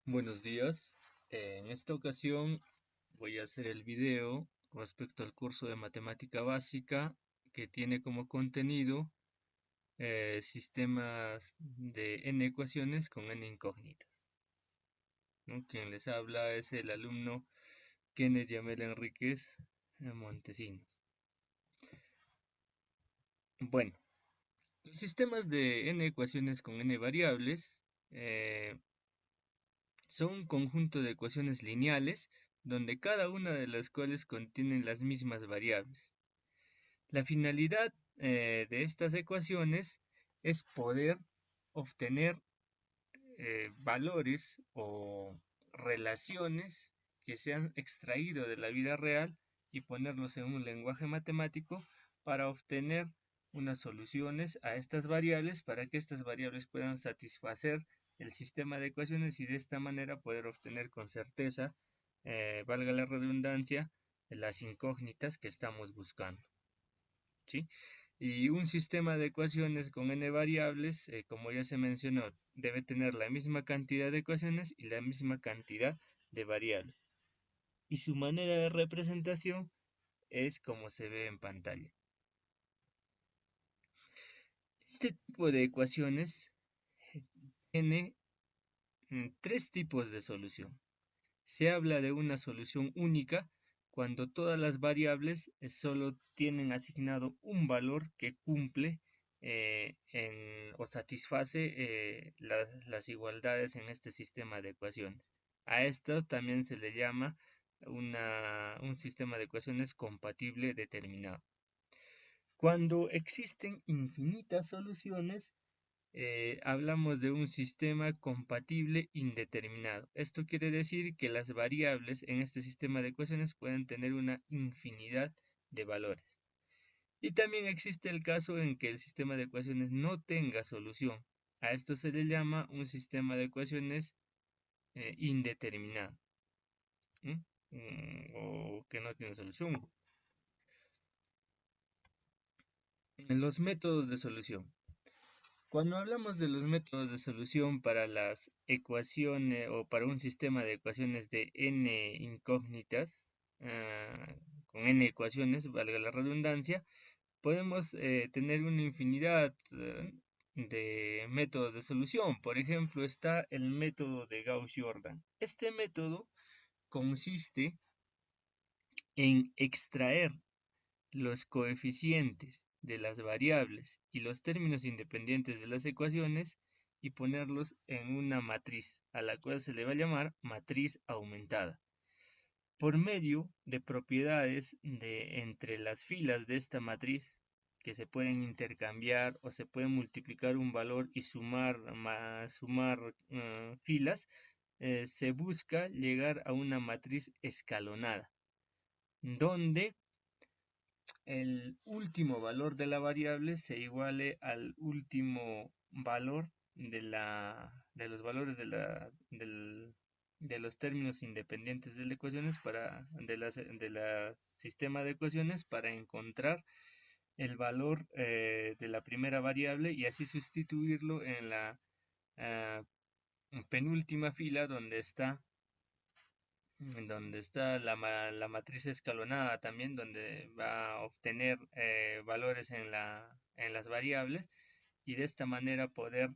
Buenos días. En esta ocasión voy a hacer el video respecto al curso de matemática básica que tiene como contenido sistemas de n ecuaciones con n incógnitas, ¿no? Quien les habla es el alumno Kenneth Yamel Enríquez Montesinos. Bueno, los sistemas de n ecuaciones con n variables son un conjunto de ecuaciones lineales donde cada una de las cuales contienen las mismas variables. La finalidad de estas ecuaciones es poder obtener valores o relaciones que se han extraído de la vida real y ponerlos en un lenguaje matemático para obtener unas soluciones a estas variables para que estas variables puedan satisfacer el sistema de ecuaciones y de esta manera poder obtener con certeza, valga la redundancia, las incógnitas que estamos buscando. ¿Sí? Y un sistema de ecuaciones con n variables, como ya se mencionó, debe tener la misma cantidad de ecuaciones y la misma cantidad de variables. Y su manera de representación es como se ve en pantalla. Este tipo de ecuaciones tiene tres tipos de solución. Se habla de una solución única cuando todas las variables solo tienen asignado un valor que cumple o satisface las igualdades en este sistema de ecuaciones. A esto también se le llama un sistema de ecuaciones compatible determinado. Cuando existen infinitas soluciones, hablamos de un sistema compatible indeterminado. Esto quiere decir que las variables en este sistema de ecuaciones pueden tener una infinidad de valores. Y también existe el caso en que el sistema de ecuaciones no tenga solución. A esto se le llama un sistema de ecuaciones indeterminado, o que no tiene solución. Los métodos de solución. Cuando hablamos de los métodos de solución para las ecuaciones o para un sistema de ecuaciones de n incógnitas, con n ecuaciones, valga la redundancia, podemos tener una infinidad de métodos de solución. Por ejemplo, está el método de Gauss-Jordan. Este método consiste en extraer los coeficientes de las variables y los términos independientes de las ecuaciones y ponerlos en una matriz, a la cual se le va a llamar matriz aumentada. Por medio de propiedades entre las filas de esta matriz, que se pueden intercambiar o se puede multiplicar un valor y sumar filas, se busca llegar a una matriz escalonada, donde el último valor de la variable se iguale al último valor de los valores de los términos independientes de las ecuaciones de la sistema de ecuaciones para encontrar el valor de la primera variable y así sustituirlo en la ah, penúltima fila donde está la matriz escalonada también, donde va a obtener valores en las variables y de esta manera poder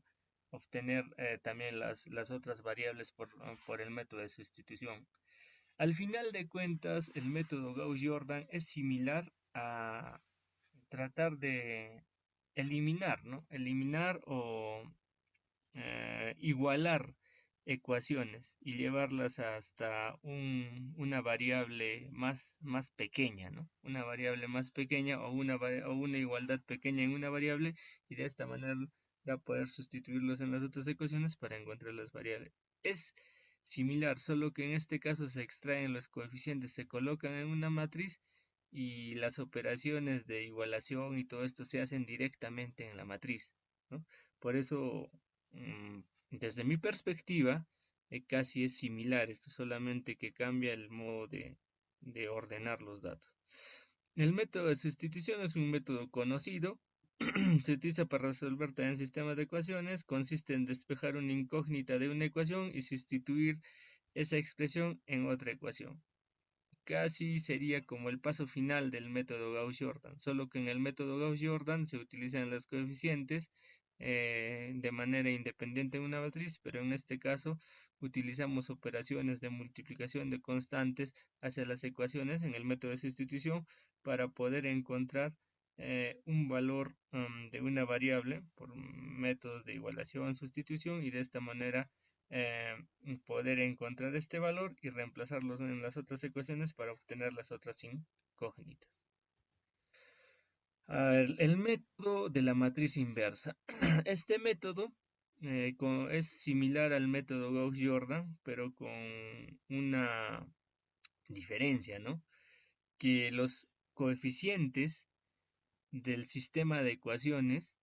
obtener también las otras variables por el método de sustitución. Al final de cuentas, el método Gauss-Jordan es similar a tratar de eliminar, ¿no? Eliminar o igualar ecuaciones y llevarlas hasta una variable más pequeña, ¿no? Una variable más pequeña o una igualdad pequeña en una variable y de esta manera poder sustituirlos en las otras ecuaciones para encontrar las variables. Es similar, solo que en este caso se extraen los coeficientes, se colocan en una matriz y las operaciones de igualación y todo esto se hacen directamente en la matriz, ¿no? Por eso desde mi perspectiva, casi es similar esto, solamente que cambia el modo de ordenar los datos. El método de sustitución es un método conocido se utiliza para resolver también sistemas de ecuaciones, consiste en despejar una incógnita de una ecuación y sustituir esa expresión en otra ecuación. Casi sería como el paso final del método Gauss-Jordan, solo que en el método Gauss-Jordan se utilizan los coeficientes de manera independiente en una matriz, pero en este caso utilizamos operaciones de multiplicación de constantes hacia las ecuaciones en el método de sustitución para poder encontrar un valor de una variable por métodos de igualación, sustitución y de esta manera eh, poder encontrar este valor y reemplazarlos en las otras ecuaciones para obtener las otras incógnitas. El método de la matriz inversa. Este método es similar al método Gauss-Jordan, pero con una diferencia, ¿no? Que los coeficientes del sistema de ecuaciones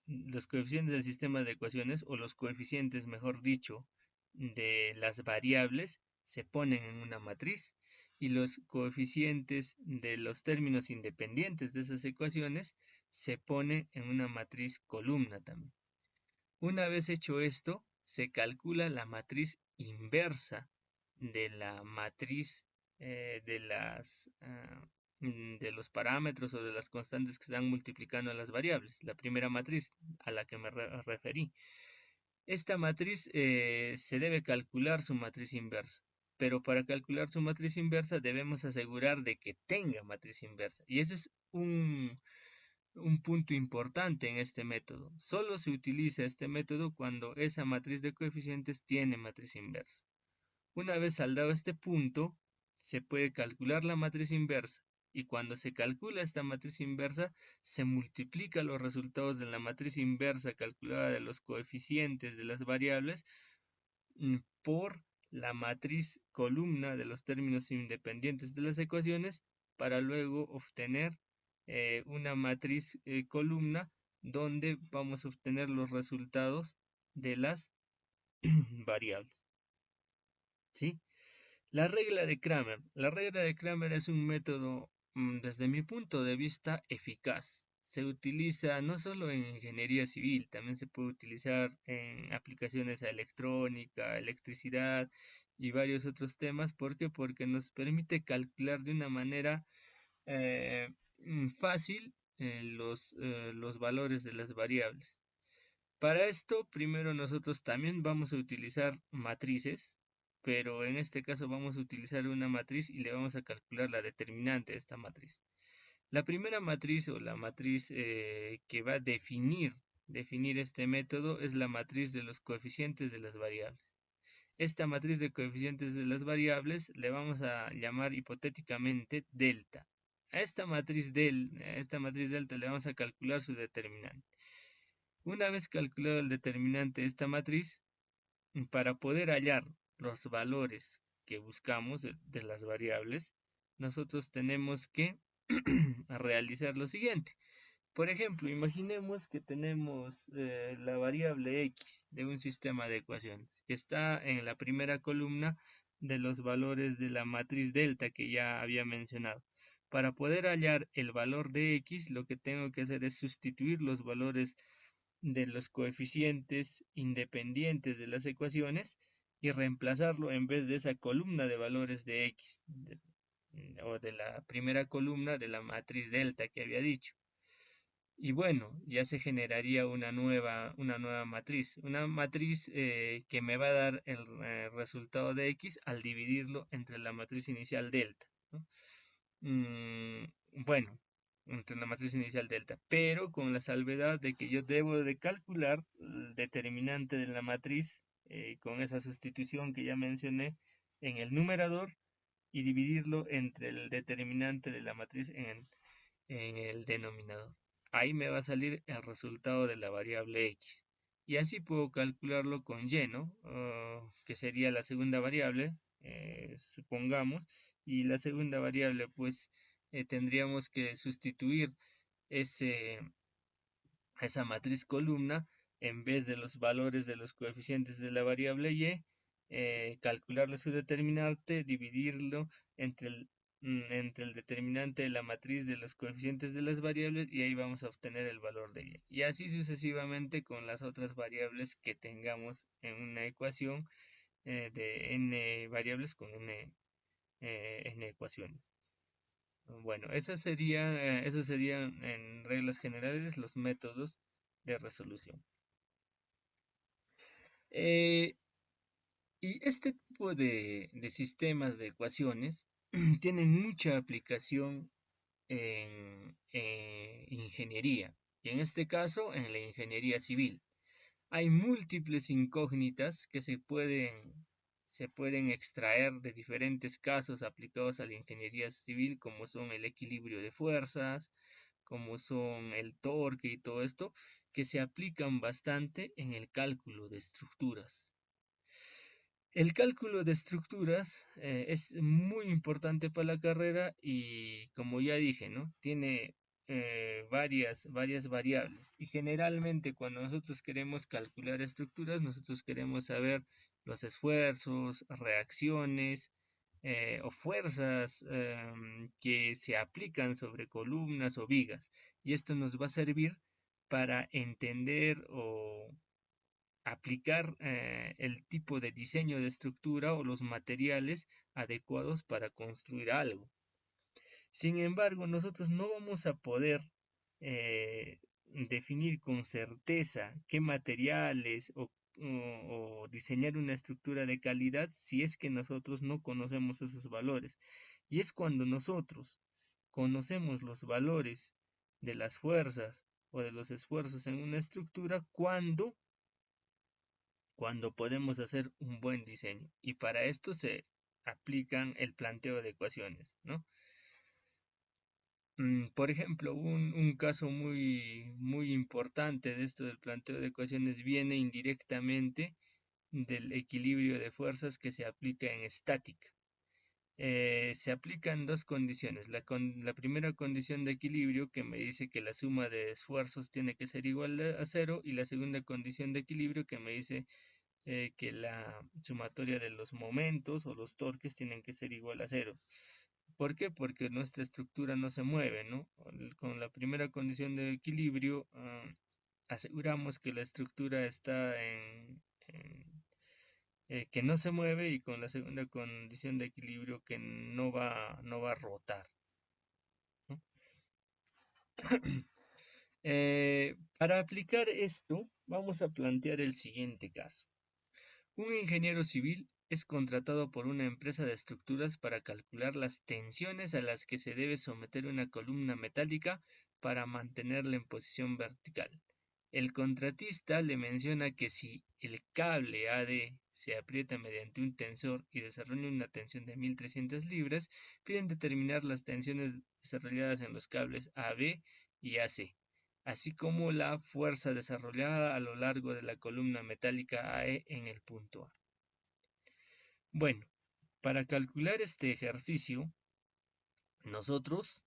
los coeficientes del sistema de ecuaciones, o los coeficientes, mejor dicho, de las variables, se ponen en una matriz y los coeficientes de los términos independientes de esas ecuaciones se ponen en una matriz columna también. Una vez hecho esto, se calcula la matriz inversa de la matriz de de los parámetros o de las constantes que están multiplicando a las variables, la primera matriz a la que me referí. Esta matriz se debe calcular su matriz inversa, pero para calcular su matriz inversa debemos asegurar de que tenga matriz inversa. Y ese es un punto importante en este método. Solo se utiliza este método cuando esa matriz de coeficientes tiene matriz inversa. Una vez saldado este punto, se puede calcular la matriz inversa y cuando se calcula esta matriz inversa, se multiplica los resultados de la matriz inversa calculada de los coeficientes de las variables por la matriz columna de los términos independientes de las ecuaciones para luego obtener una matriz columna donde vamos a obtener los resultados de las variables. ¿Sí? La regla de Kramer. La regla de Kramer es un método, desde mi punto de vista, eficaz. Se utiliza no solo en ingeniería civil, también se puede utilizar en aplicaciones a electrónica, electricidad y varios otros temas. ¿Por qué? Porque nos permite calcular de una manera fácil los valores de las variables. Para esto, primero nosotros también vamos a utilizar matrices, pero en este caso vamos a utilizar una matriz y le vamos a calcular la determinante de esta matriz. La primera matriz o la matriz que va a definir este método es la matriz de los coeficientes de las variables. Esta matriz de coeficientes de las variables le vamos a llamar hipotéticamente delta. A esta matriz delta le vamos a calcular su determinante. Una vez calculado el determinante de esta matriz, para poder hallar los valores que buscamos de las variables, nosotros tenemos que realizar lo siguiente. Por ejemplo, imaginemos que tenemos la variable x de un sistema de ecuaciones que está en la primera columna de los valores de la matriz delta que ya había mencionado. Para poder hallar el valor de x, lo que tengo que hacer es sustituir los valores de los coeficientes independientes de las ecuaciones y reemplazarlo en vez de esa columna de valores de x o de la primera columna de la matriz delta que había dicho. Y bueno, ya se generaría una nueva matriz, que me va a dar el resultado de x al dividirlo entre la matriz inicial delta, ¿no? Mm, bueno, entre la matriz inicial delta, pero con la salvedad de que yo debo de calcular el determinante de la matriz con esa sustitución que ya mencioné en el numerador y dividirlo entre el determinante de la matriz en el denominador. Ahí me va a salir el resultado de la variable x. Y así puedo calcularlo con y, ¿no? Que sería la segunda variable, supongamos, y la segunda variable, pues tendríamos que sustituir ese, esa matriz columna en vez de los valores de los coeficientes de la variable y, calcularle su determinante, dividirlo entre entre el determinante de la matriz de los coeficientes de las variables y ahí vamos a obtener el valor de y. Y así sucesivamente con las otras variables que tengamos en una ecuación de n variables con n ecuaciones. Bueno, esos serían en reglas generales los métodos de resolución. Eh, y este tipo de sistemas de ecuaciones tienen mucha aplicación en ingeniería, y en este caso en la ingeniería civil. Hay múltiples incógnitas que se pueden extraer de diferentes casos aplicados a la ingeniería civil, como son el equilibrio de fuerzas, como son el torque y todo esto, que se aplican bastante en el cálculo de estructuras. El cálculo de estructuras es muy importante para la carrera y como ya dije, ¿no? Tiene varias variables. Y generalmente cuando nosotros queremos calcular estructuras, nosotros queremos saber los esfuerzos, reacciones o fuerzas que se aplican sobre columnas o vigas. Y esto nos va a servir para entender o aplicar el tipo de diseño de estructura o los materiales adecuados para construir algo. Sin embargo, nosotros no vamos a poder definir con certeza qué materiales o diseñar una estructura de calidad si es que nosotros no conocemos esos valores. Y es cuando nosotros conocemos los valores de las fuerzas o de los esfuerzos en una estructura cuando podemos hacer un buen diseño. Y para esto se aplican el planteo de ecuaciones, ¿no? Por ejemplo, un caso muy importante de esto del planteo de ecuaciones viene indirectamente del equilibrio de fuerzas que se aplica en estática. Se aplican dos condiciones. La primera condición de equilibrio que me dice que la suma de esfuerzos tiene que ser igual a cero, y la segunda condición de equilibrio que me dice que la sumatoria de los momentos o los torques tienen que ser igual a cero. ¿Por qué? Porque nuestra estructura no se mueve, ¿no? Con la primera condición de equilibrio, aseguramos que la estructura está que no se mueve, y con la segunda condición de equilibrio que no va a rotar, ¿no? Para aplicar esto, vamos a plantear el siguiente caso. Un ingeniero civil es contratado por una empresa de estructuras para calcular las tensiones a las que se debe someter una columna metálica para mantenerla en posición vertical. El contratista le menciona que si el cable AD se aprieta mediante un tensor y desarrolla una tensión de 1300 libras, piden determinar las tensiones desarrolladas en los cables AB y AC, así como la fuerza desarrollada a lo largo de la columna metálica AE en el punto A. Bueno, para calcular este ejercicio, nosotros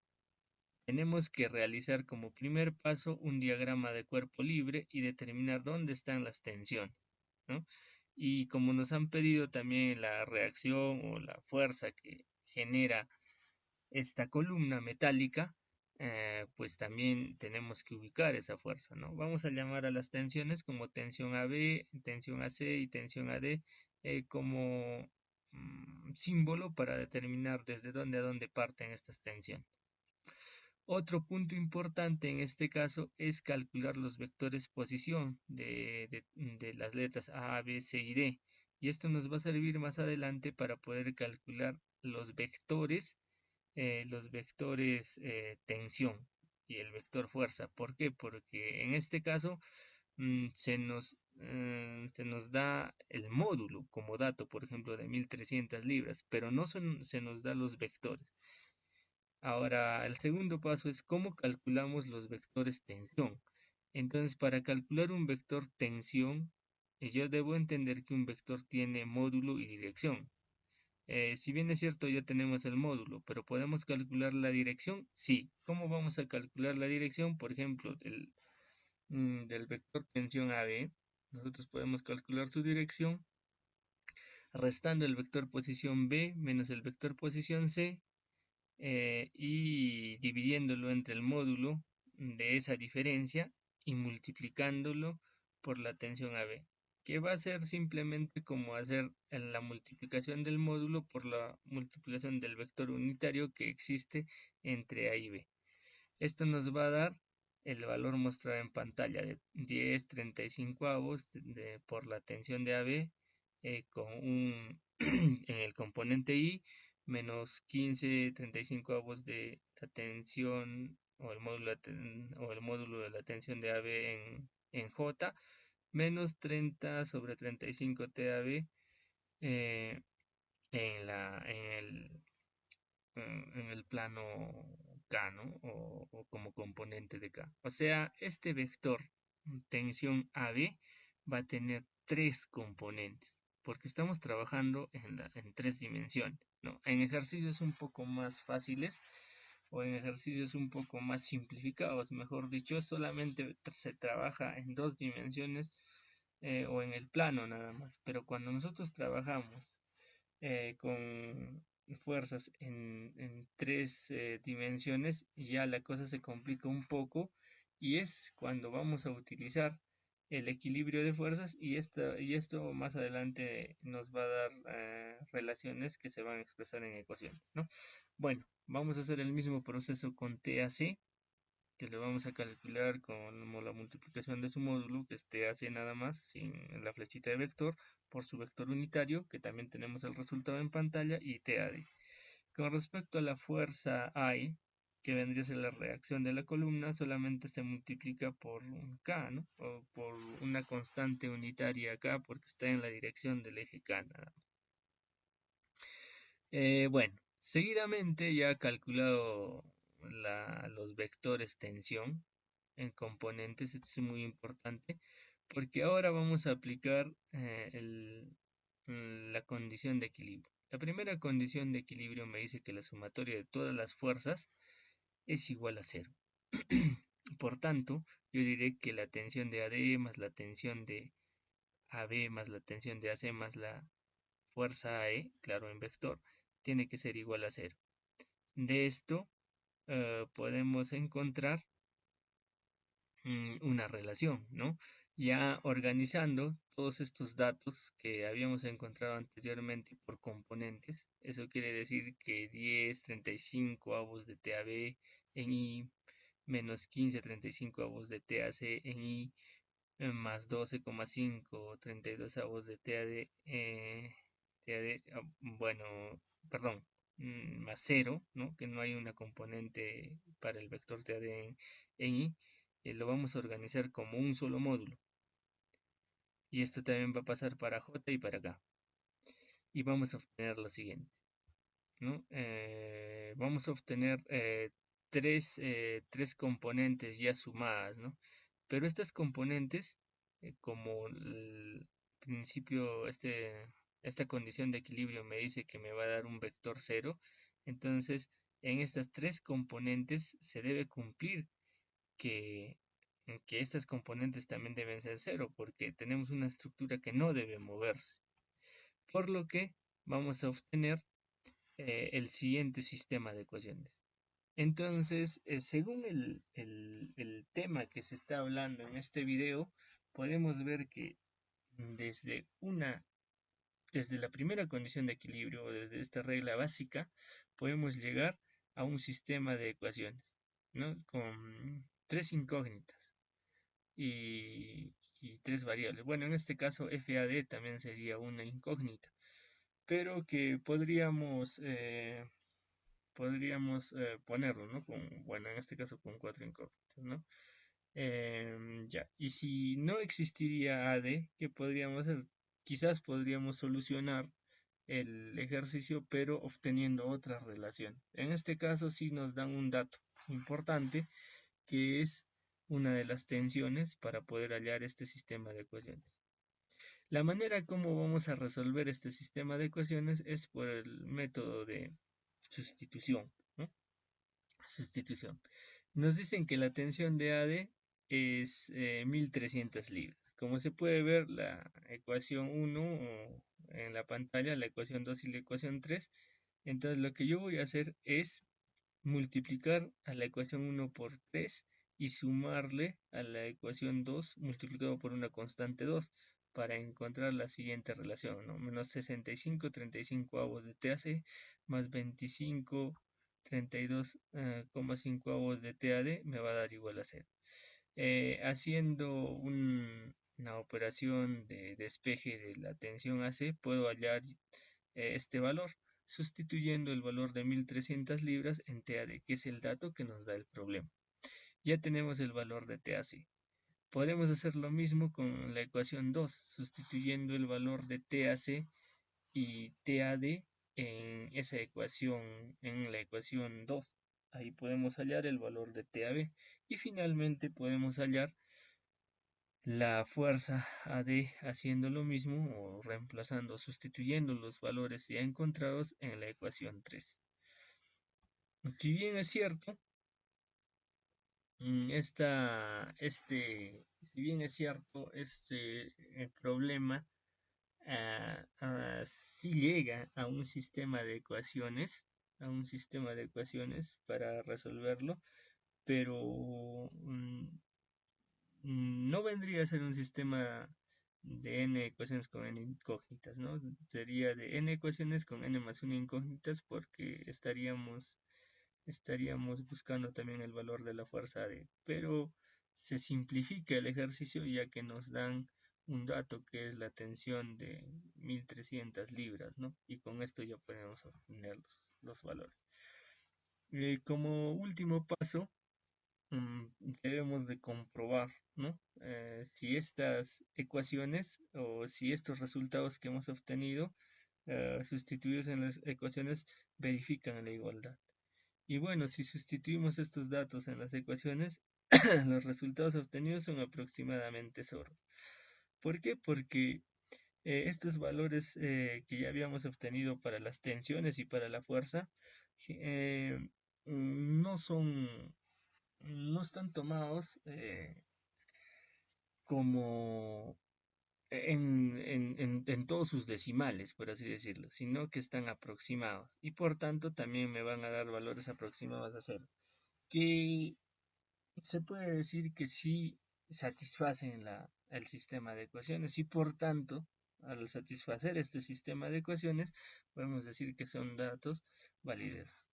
tenemos que realizar como primer paso un diagrama de cuerpo libre y determinar dónde están las tensiones, ¿no? Y como nos han pedido también la reacción o la fuerza que genera esta columna metálica, pues también tenemos que ubicar esa fuerza, ¿no? Vamos a llamar a las tensiones como tensión AB, tensión AC y tensión AD como símbolo para determinar desde dónde a dónde parten estas tensiones. Otro punto importante en este caso es calcular los vectores posición de las letras A, B, C y D. Y esto nos va a servir más adelante para poder calcular los vectores tensión y el vector fuerza. ¿Por qué? Porque en este caso se nos da el módulo como dato, por ejemplo, de 1300 libras, pero no se nos da los vectores. Ahora, el segundo paso es cómo calculamos los vectores tensión. Entonces, para calcular un vector tensión, yo debo entender que un vector tiene módulo y dirección. Si bien es cierto, ya tenemos el módulo, pero ¿podemos calcular la dirección? Sí. ¿Cómo vamos a calcular la dirección? Por ejemplo, del vector tensión AB, nosotros podemos calcular su dirección restando el vector posición B menos el vector posición C y dividiéndolo entre el módulo de esa diferencia y multiplicándolo por la tensión AB, que va a ser simplemente como hacer la multiplicación del módulo por la multiplicación del vector unitario que existe entre A y B. Esto nos va a dar el valor mostrado en pantalla de 10/35 por la tensión de AB con un en el componente I menos 15/35 de la tensión o el módulo de la tensión de AB en J menos 30/35 TAB eh, en el plano K, ¿no? O como componente de K. O sea, este vector tensión AB va a tener tres componentes, porque estamos trabajando en tres dimensiones, ¿no? En ejercicios un poco más fáciles o en ejercicios un poco más simplificados, mejor dicho, solamente se trabaja en dos dimensiones o en el plano nada más. Pero cuando nosotros trabajamos con fuerzas en tres dimensiones, ya la cosa se complica un poco y es cuando vamos a utilizar el equilibrio de fuerzas y esto más adelante nos va a dar relaciones que se van a expresar en ecuaciones, ¿no? Bueno, vamos a hacer el mismo proceso con TAC, que le vamos a calcular con la multiplicación de su módulo, que es TAC nada más, sin la flechita de vector, por su vector unitario, que también tenemos el resultado en pantalla, y TAD. Con respecto a la fuerza I, que vendría a ser la reacción de la columna, solamente se multiplica por un K, ¿no? O por una constante unitaria K, porque está en la dirección del eje K, nada más. Bueno, seguidamente ya calculado los vectores tensión en componentes, esto es muy importante, porque ahora vamos a aplicar la condición de equilibrio. La primera condición de equilibrio me dice que la sumatoria de todas las fuerzas es igual a cero. Por tanto, yo diré que la tensión de AD más la tensión de AB más la tensión de AC más la fuerza AE, claro, en vector, tiene que ser igual a cero. De esto podemos encontrar una relación, ¿no? Ya organizando todos estos datos que habíamos encontrado anteriormente por componentes, eso quiere decir que 10/35 de TAB en I menos 15/35 de TAC en I más 12,5/32 de TAD, bueno, perdón, más 0, ¿no? Que no hay una componente para el vector TAD en I, lo vamos a organizar como un solo módulo. Y esto también va a pasar para J y para K. Y vamos a obtener lo siguiente, ¿no? Vamos a obtener tres componentes ya sumadas, ¿no? Pero estas componentes, como el principio, esta condición de equilibrio me dice que me va a dar un vector cero, entonces en estas tres componentes se debe cumplir que, que estas componentes también deben ser cero, porque tenemos una estructura que no debe moverse. Por lo que vamos a obtener el siguiente sistema de ecuaciones. Entonces, según el tema que se está hablando en este video, podemos ver que desde desde la primera condición de equilibrio o desde esta regla básica, podemos llegar a un sistema de ecuaciones, ¿no? Con tres incógnitas y tres variables. Bueno, en este caso FAD también sería una incógnita, pero que podríamos ponerlo, ¿no? Bueno, en este caso con cuatro incógnitas, ¿no? Ya, y si no existiría AD, ¿qué podríamos hacer? Quizás podríamos solucionar el ejercicio, pero obteniendo otra relación. En este caso sí nos dan un dato importante, que es una de las tensiones para poder hallar este sistema de ecuaciones. La manera como vamos a resolver este sistema de ecuaciones es por el método de sustitución, ¿no? Sustitución. Nos dicen que la tensión de AD es 1300 libras. Como se puede ver, la ecuación 1 en la pantalla, la ecuación 2 y la ecuación 3. Entonces lo que yo voy a hacer es multiplicar a la ecuación 1 por 3 y sumarle a la ecuación 2 multiplicado por una constante 2 para encontrar la siguiente relación, ¿no? Menos 65 35 avos de TAC más 25 32,5 avos de TAD me va a dar igual a 0. Haciendo una operación de despeje de la tensión AC, puedo hallar este valor, sustituyendo el valor de 1300 libras en TAD, que es el dato que nos da el problema. Ya tenemos el valor de TAC. Podemos hacer lo mismo con la ecuación 2, sustituyendo el valor de TAC y TAD en esa ecuación, en la ecuación 2. Ahí podemos hallar el valor de TAB y finalmente podemos hallar la fuerza AD haciendo lo mismo o reemplazando, sustituyendo los valores ya encontrados en la ecuación 3. Si bien es cierto, este problema sí llega a un sistema de ecuaciones, para resolverlo, pero no vendría a ser un sistema de n ecuaciones con n incógnitas, ¿no? Sería de n ecuaciones con n más 1 incógnitas porque estaríamos buscando también el valor de la fuerza D, pero se simplifica el ejercicio ya que nos dan un dato que es la tensión de 1300 libras, ¿no? Y con esto ya podemos obtener los valores. Como último paso, debemos de comprobar, ¿no? Si estas ecuaciones o si estos resultados que hemos obtenido sustituidos en las ecuaciones verifican la igualdad. Y bueno, si sustituimos estos datos en las ecuaciones, los resultados obtenidos son aproximadamente sordos. ¿Por qué? Porque estos valores que ya habíamos obtenido para las tensiones y para la fuerza eh, no están tomados como en todos sus decimales, por así decirlo, sino que están aproximados y por tanto también me van a dar valores aproximados a cero, que se puede decir que sí satisfacen el sistema de ecuaciones y por tanto, al satisfacer este sistema de ecuaciones, podemos decir que son datos valideros.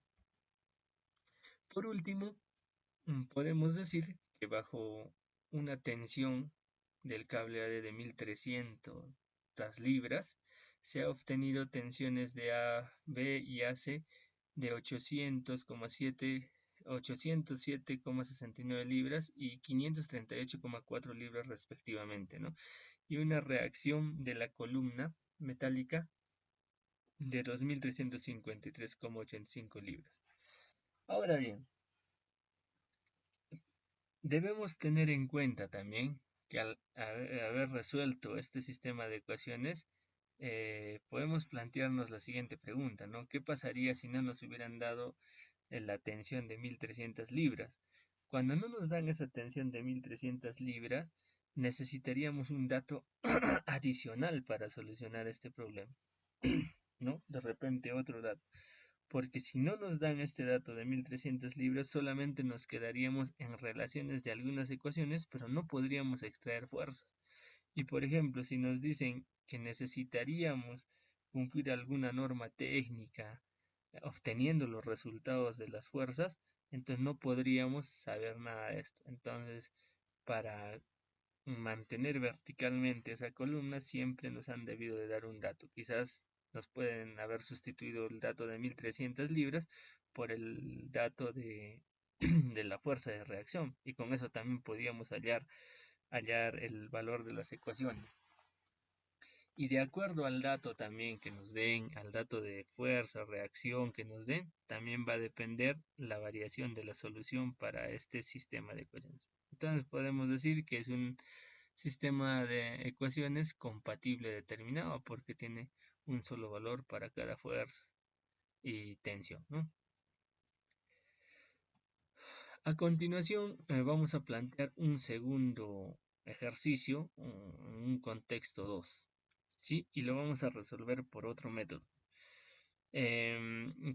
Por último, podemos decir que bajo una tensión del cable AD de 1300 libras, se ha obtenido tensiones de A, B y AC de 807,69 libras y 538,4 libras respectivamente, ¿no? Y una reacción de la columna metálica de 2353,85 libras. Ahora bien, debemos tener en cuenta también que al haber resuelto este sistema de ecuaciones, podemos plantearnos la siguiente pregunta, ¿no? ¿Qué pasaría si no nos hubieran dado la tensión de 1300 libras? Cuando no nos dan esa tensión de 1300 libras, necesitaríamos un dato adicional para solucionar este problema, ¿no? De repente otro dato. Porque si no nos dan este dato de 1300 libras, solamente nos quedaríamos en relaciones de algunas ecuaciones, pero no podríamos extraer fuerzas. Y por ejemplo, si nos dicen que necesitaríamos cumplir alguna norma técnica obteniendo los resultados de las fuerzas, entonces no podríamos saber nada de esto. Entonces, para mantener verticalmente esa columna, siempre nos han debido de dar un dato. Quizás nos pueden haber sustituido el dato de 1300 libras por el dato de, de la fuerza de reacción. Y con eso también podíamos hallar el valor de las ecuaciones. Y de acuerdo al dato también que nos den, al dato de fuerza, reacción que nos den, también va a depender la variación de la solución para este sistema de ecuaciones. Entonces podemos decir que es un sistema de ecuaciones compatible determinado porque tiene un solo valor para cada fuerza y tensión, ¿no? A continuación vamos a plantear un segundo ejercicio, un contexto 2, ¿sí? Y lo vamos a resolver por otro método.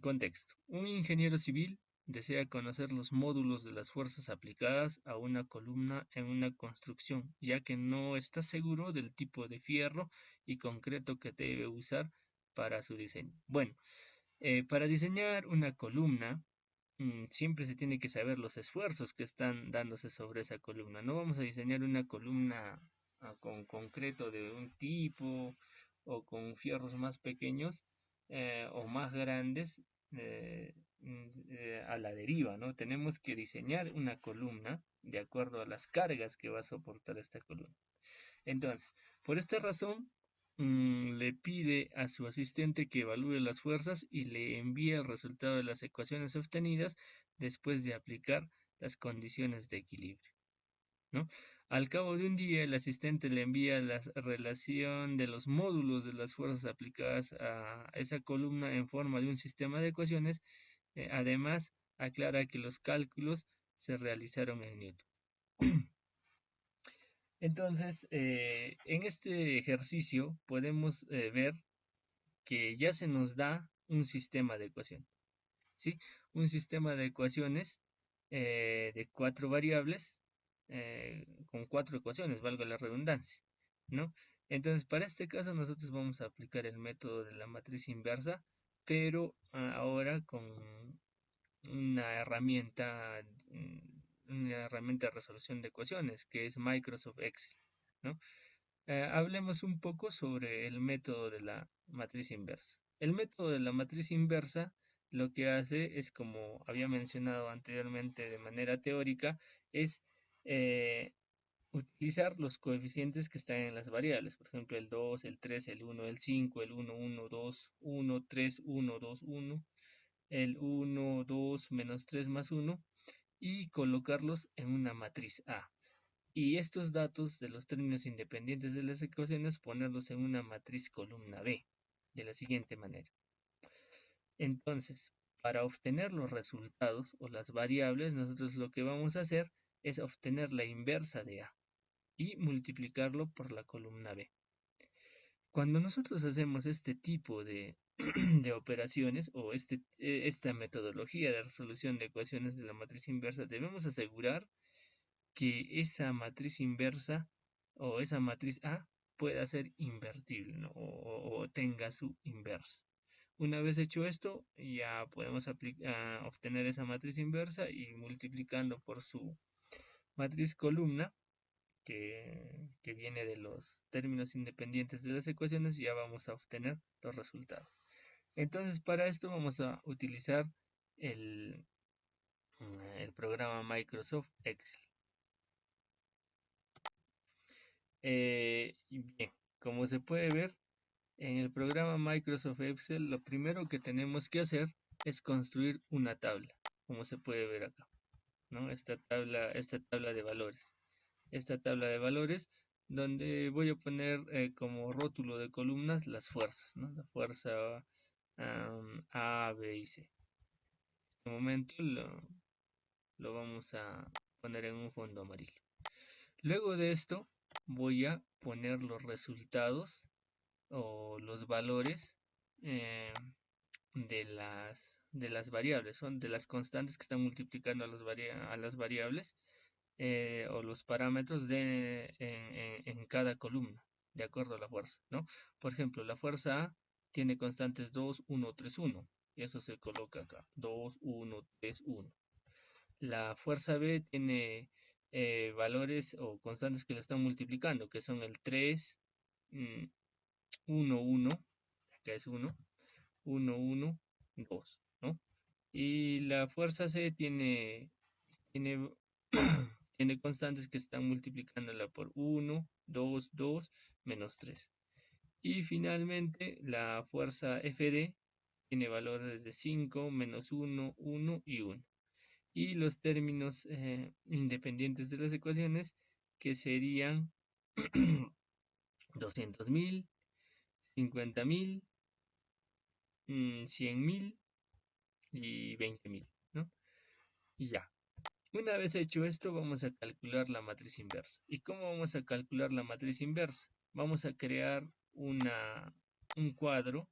Contexto. Un ingeniero civil desea conocer los módulos de las fuerzas aplicadas a una columna en una construcción, ya que no está seguro del tipo de fierro y concreto que debe usar para su diseño. Bueno, para diseñar una columna, siempre se tiene que saber los esfuerzos que están dándose sobre esa columna. No vamos a diseñar una columna con concreto de un tipo o con fierros más pequeños o más grandes a la deriva, ¿no? Tenemos que diseñar una columna de acuerdo a las cargas que va a soportar esta columna. Entonces, por esta razón, le pide a su asistente que evalúe las fuerzas y le envíe el resultado de las ecuaciones obtenidas después de aplicar las condiciones de equilibrio, ¿no? Al cabo de un día, el asistente le envía la relación de los módulos de las fuerzas aplicadas a esa columna en forma de un sistema de ecuaciones. Además, aclara que los cálculos se realizaron en Newton. Entonces, en este ejercicio podemos ver que ya se nos da un sistema de ecuaciones, ¿sí? Un sistema de ecuaciones de 4 variables con 4 ecuaciones, valga la redundancia, ¿no? Entonces, para este caso nosotros vamos a aplicar el método de la matriz inversa, pero ahora con una herramienta, una herramienta de resolución de ecuaciones que es Microsoft Excel, ¿no? Hablemos un poco sobre el método de la matriz inversa. El método de la matriz inversa lo que hace es, como había mencionado anteriormente de manera teórica, es utilizar los coeficientes que están en las variables, por ejemplo el 2, el 3, el 1, el 5, el 1, 1, 2, 1, 3, 1, 2, 1, el 1, 2, menos 3 más 1, y colocarlos en una matriz A. Y estos datos de los términos independientes de las ecuaciones ponerlos en una matriz columna B, de la siguiente manera. Entonces, para obtener los resultados o las variables, nosotros lo que vamos a hacer es obtener la inversa de A y multiplicarlo por la columna B. Cuando nosotros hacemos este tipo de, de operaciones o esta metodología de resolución de ecuaciones de la matriz inversa, debemos asegurar que esa matriz inversa o esa matriz A pueda ser invertible, ¿no? o tenga su inversa. Una vez hecho esto, ya podemos obtener esa matriz inversa y multiplicando por su matriz columna, que viene de los términos independientes de las ecuaciones, ya vamos a obtener los resultados. Entonces, para esto vamos a utilizar el, el programa Microsoft Excel. Y bien, como se puede ver, en el programa Microsoft Excel, lo primero que tenemos que hacer es construir una tabla, como se puede ver acá, ¿no? Esta tabla de valores. Esta tabla de valores donde voy a poner como rótulo de columnas las fuerzas, ¿no? La fuerza A, B y C. En este momento lo vamos a poner en un fondo amarillo. Luego de esto voy a poner los resultados o los valores de las variables, son de las constantes que están multiplicando a las variables o los parámetros en cada columna, de acuerdo a la fuerza, ¿no? Por ejemplo, la fuerza A tiene constantes 2, 1, 3, 1, y eso se coloca acá, 2, 1, 3, 1. La fuerza B tiene valores o constantes que la están multiplicando, que son el 3, 1, 1, acá es 1, 1, 1, 2, ¿no? Y la fuerza C tiene, tiene constantes que están multiplicándola por 1, 2, 2, menos 3. Y finalmente la fuerza FD tiene valores de 5, menos 1, 1 y 1. Y los términos independientes de las ecuaciones que serían 200.000, 50.000, 100.000 y 20.000, ¿no? Y ya. Una vez hecho esto, vamos a calcular la matriz inversa. ¿Y cómo vamos a calcular la matriz inversa? Vamos a crear un cuadro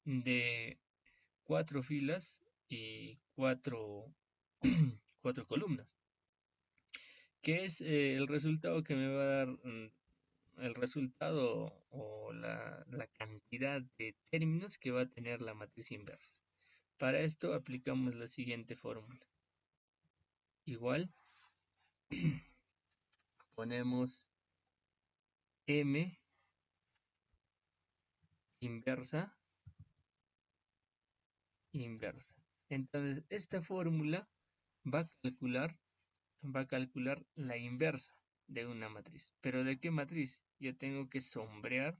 de 4 filas y 4 4 columnas, que es el resultado que me va a dar el resultado o la cantidad de términos que va a tener la matriz inversa. Para esto aplicamos la siguiente fórmula. Igual, ponemos M inversa. Entonces, esta fórmula va a calcular la inversa de una matriz. ¿Pero de qué matriz? Yo tengo que sombrear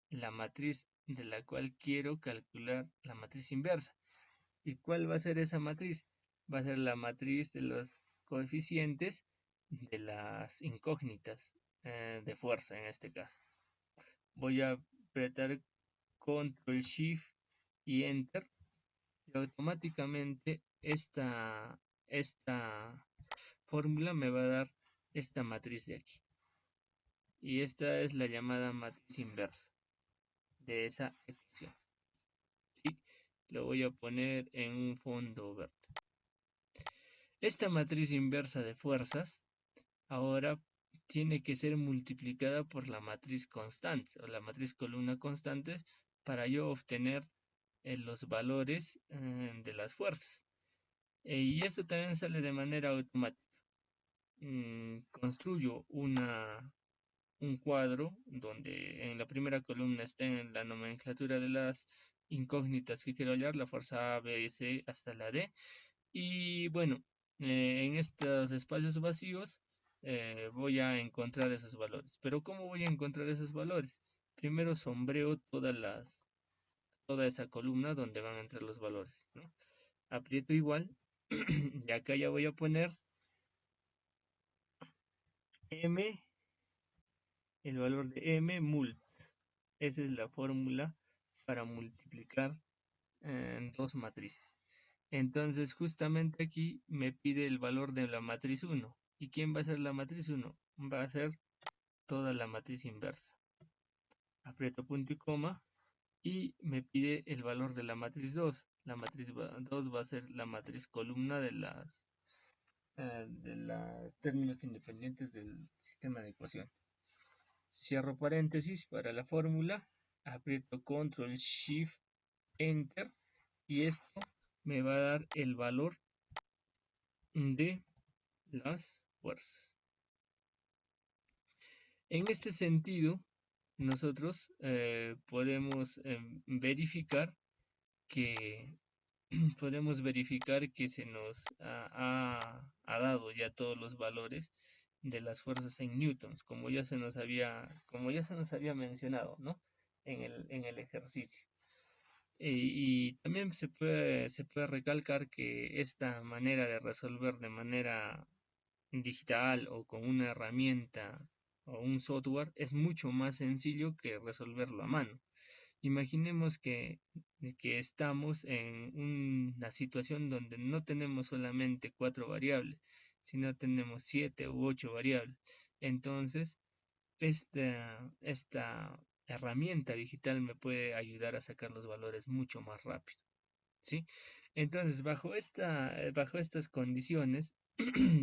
la matriz de la cual quiero calcular la matriz inversa. ¿Y cuál va a ser esa matriz? Va a ser la matriz de los coeficientes de las incógnitas de fuerza en este caso. Voy a apretar Control Shift y Enter y automáticamente esta fórmula me va a dar esta matriz de aquí. Y esta es la llamada matriz inversa de esa ecuación. Y lo voy a poner en un fondo verde. Esta matriz inversa de fuerzas ahora tiene que ser multiplicada por la matriz constante o la matriz columna constante para yo obtener los valores de las fuerzas. Y esto también sale de manera automática. Construyo un cuadro donde en la primera columna estén la nomenclatura de las incógnitas que quiero hallar, la fuerza A, B, C hasta la D. Y bueno, en estos espacios vacíos voy a encontrar esos valores. Pero ¿cómo voy a encontrar esos valores? Primero sombreo toda esa columna donde van a entrar los valores, ¿no? Aprieto igual y acá ya voy a poner M, el valor de M mult. Esa es la fórmula para multiplicar dos matrices. Entonces justamente aquí me pide el valor de la matriz 1. ¿Y quién va a ser la matriz 1? Va a ser toda la matriz inversa. Aprieto punto y coma y me pide el valor de la matriz 2. La matriz 2 va a ser la matriz columna de los términos independientes del sistema de ecuación. Cierro paréntesis para la fórmula, aprieto Control Shift Enter y esto me va a dar el valor de las fuerzas. En este sentido, nosotros podemos verificar que se nos ha dado ya todos los valores de las fuerzas en newtons, como ya se nos había mencionado, ¿no? En el ejercicio. Y también se puede recalcar que esta manera de resolver de manera digital o con una herramienta o un software es mucho más sencillo que resolverlo a mano. Imaginemos que estamos en una situación donde no tenemos solamente 4 variables, sino tenemos 7 u 8 variables. Entonces, esta herramienta digital me puede ayudar a sacar los valores mucho más rápido, ¿sí? Entonces, bajo estas condiciones,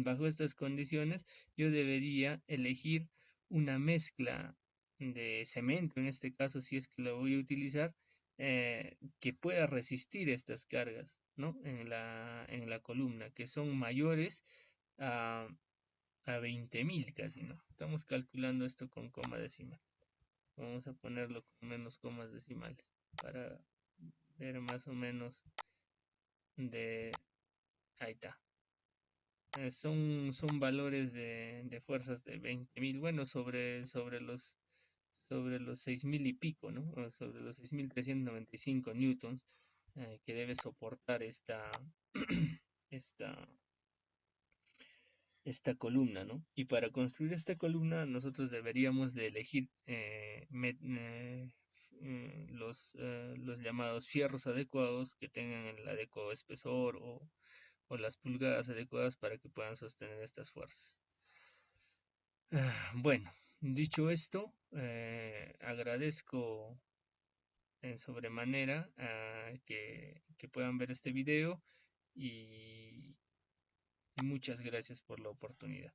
bajo estas condiciones, yo debería elegir una mezcla de cemento, en este caso, si es que lo voy a utilizar, que pueda resistir estas cargas, ¿no? En la columna, que son mayores a, a 20.000 casi, ¿no? Estamos calculando esto con coma decimal. Vamos a ponerlo con menos comas decimales para ver más o menos de... Ahí está. Son valores de fuerzas de 20.000, bueno, sobre los 6.000 y pico, ¿no? O sobre los 6.395 newtons que debe soportar esta, esta columna, ¿no? Y para construir esta columna nosotros deberíamos de elegir los llamados fierros adecuados que tengan el adecuado espesor o las pulgadas adecuadas para que puedan sostener estas fuerzas. Bueno, dicho esto, agradezco en sobremanera que puedan ver este video y muchas gracias por la oportunidad.